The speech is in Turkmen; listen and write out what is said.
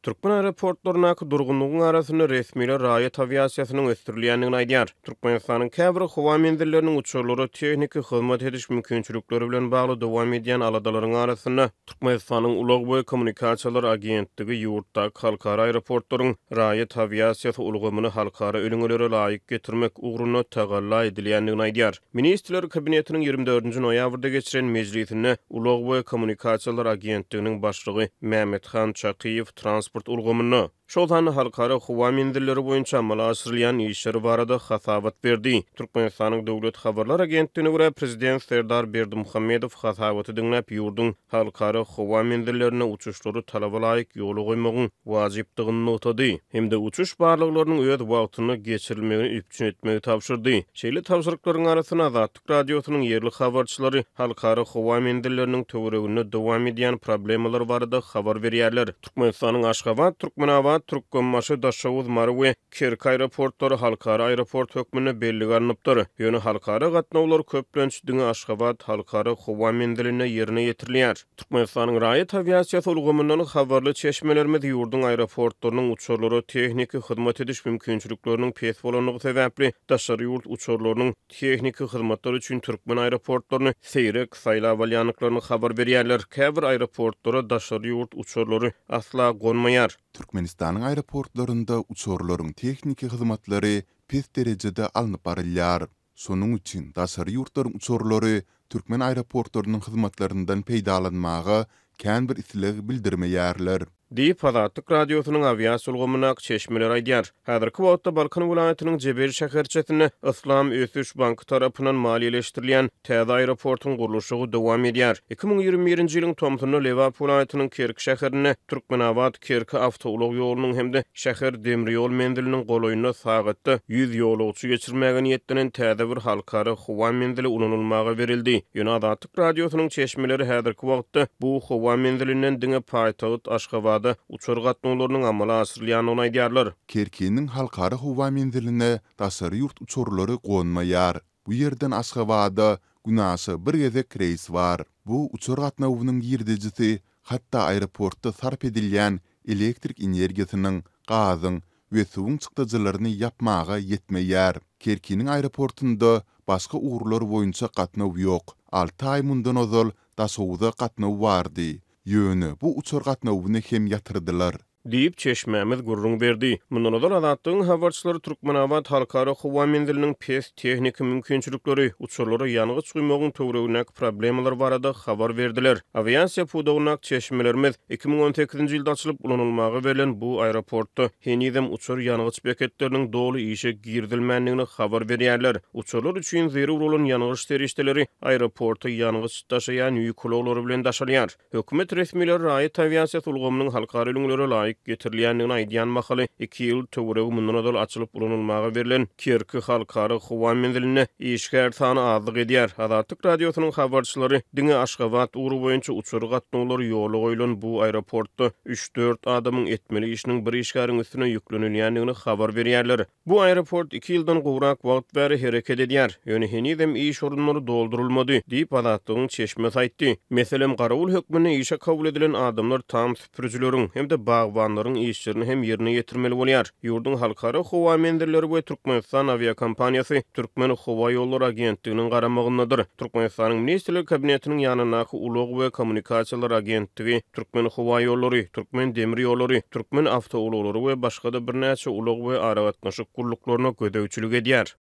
Türkmen aeroportlarynaky durgunlygyň arasyny resmiler raýat aviasiýasynyň ösdürilýändigini aýdýar. Türkmenistanyň käbir howa menzilleriniň uçurlary tehnika hyzmat ediş mümkinçilikleri bilen bagly dowam edýän aladalaryň arasyna Türkmenistanyň Ulagboy Kommunikasiýalar Agentligi ýurtdaky halkara aeroportlaryň raýat aviasiýasy ulgamyny halkara öňelere laýyk getirmek ugruny tagalla edilýändigini aýdýar. Ministrler kabinetiniň 24-nji noýabrda geçiren mejlisinde Ulagboy Kommunikasiýalar Agentliginiň başlygy Mehmethan Çakyýew transport ulgamyny şoldan halkara howa menzilleri boýunça amala aşyrylýan işleri barada hasabat berdi. Türkmenistanyň döwlet habarlar agentligine görä prezident Serdar Berdimuhammedow hasabaty diňläp ýurdun halkara howa menzillerine uçuşlary talaba laýyk ýoly goýmagyň wajypdygyny notady. Hemde uçuş barlyklarynyň öz wagtyny geçirilmegini üpçün etmegi tapşyrdy. Şeýle tapşyryklaryň arasyna Azatlyk radiosynyň ýerli habarçylary halkara howa menzilleriniň töwereginde dowam edýän problemalar barada habar berýärler. Türkmenistanyň Aşgabat, Türkmenabad, Türkmenmaşy, Daşawuz, Marwe, Kerk aeroportlary halkara aeroport hökmüne belli garanypdyr. Ýöne halkara gatnawlar köplençdiňi Aşgabat halkara howa menziline ýerine ýetirilýär. Türkmenistanyň raýat aviasiýasy ulgamyndan habarly çeşmelerimiz ýurdun aeroportlarynyň uçurlary tehniki hyzmat ediş mümkinçilikleriniň pes bolanyny sebäpli daşary ýurt uçurlarynyň tehniki hyzmatlary üçin Türkmen aeroportlaryny seýrek saýlap alýanlyklaryny habar berýärler. Käbir aeroportlara daşary ýurt uçurlary asla gonmaýar. Türkmenistanyň aeroportlarynda uçurlaryň tehniki hyzmatlary pes derejede alınıp barylýar. Sonuň üçin daşary ýurtlaryň uçurlary Türkmen aeroportlarynyň hyzmatlaryndan peýdalanmagy kän bir isleg bildirmeýärler. Diýip Azatlyk radiosynyň aviasiýa ulgamyna çeşmeler aýdýar. Häzirki wagtda Balkan vilayatynyň Jebel şäherçesinde Islam Ösüş Banky tarapyndan maliýeleşdirilýän täze aeroportyň gurulşy dowam edýär. 2021-nji ýylyň Tomsony Lewap vilayatynyň Kerk şäherine Türkmenabad Kerk awtoulag ýolunyň hemde şäher demir ýol menziliniň golaýyna sagatda 100 ýolagçy geçirmäge niýetlenen täze bir halkara howa menzili ulanylmagy berildi. Ýöne Azatlyk radiosynyň çeşmeleri häzirki wagtda bu howa menzilinden diňe paýtagyt Aşgabat uçur gatnawlarynyň amala aşyrylýanyny aýdýarlar. Kerkiniň halkara howa menziline daşary ýurt uçurlary gonmaýar. Bu ýerden Aşgabada günasy bir gezek reis bar. Bu uçur gatnawynyň ýerdejisi hatda aeroportda sarp edilýän elektrik energiýasynyň, gazyň we suwuň çykdyjylaryny ýapmaga ýetmeýär. Kerkiniň aeroportunda başga uğurlar boýunça gatnaw ýok. 6 ay mundan ozal Daşawuzda gatnaw bardy. Ýöne bu uçur gatnawyny hem ýatyrdylar. Diýip çeşmämiz gurrun berdi. Mundan ozal Azatlygyň habarçylary Türkmenabad halkara howa menziliniň pes tehniki mümkinçilikleri uçurlary ýanygyç guýmagyň töweregindäki problemalar barada habar berdiler. Aviasiýa pudawynak çeşmelerimiz 2018-nji ýylda açylyp ulanylmagy berilen bu aeroportda henizem uçur ýanygyç beketleriniň dolu işe girdilmänligini habar berýärler. Uçurlar üçin zerur bolan ýanygyç terişdeleri aeroporta ýanygyç daşaýan ýük ulaglary bilen daşalýar. Hökümet resmileri raýat aviasiýasy ulgamynyň halkara öňelere laýyk getirilýändigini aýdýan mahaly 2 ýyl töweregi mundan ozal açylyp ulanylmagy berilen Kerki halkara howa menziline işgär sany azlyk edýär. Azatlyk radiosynyň habarçylary diňe Aşgabat ugru boýunça uçur gatnawlary ýoly goýulan bu aeroportda 3-4 adamyň etmeli işiniň bir işgäriň üstüne ýüklenilýändigini habar berýärler. Bu aeroport 2 ýyldan gowrak wagt bäri hereket edýär. Ýöne henizem iş orunlary doldurulmady diýip Azatlygyň çeşme aýtdy. Meselem garawul hökmüne işe kabul edilen adamlar tam süpürjüleriň hemde bagwanlaryň işlerini hem ýerine ýetirmeli bolýar. Ýurdun halkara howa menzilleri we Türkmenistan aviakompaniýasy Türkmen Howa Ýollary Agentliginiň garamagyndadyr. Türkmenistanyň Ministrler Kabinetiniň ýanynaky Ulagboy Kommunikasiýalar Agentligi, Türkmen Howa Ýollary, Türkmen Demir Ýollary, Türkmen awtoulaglary we başga da birnäçe ulagboy ara gatnaşyk guruluklaryna gödäwçilik edýär.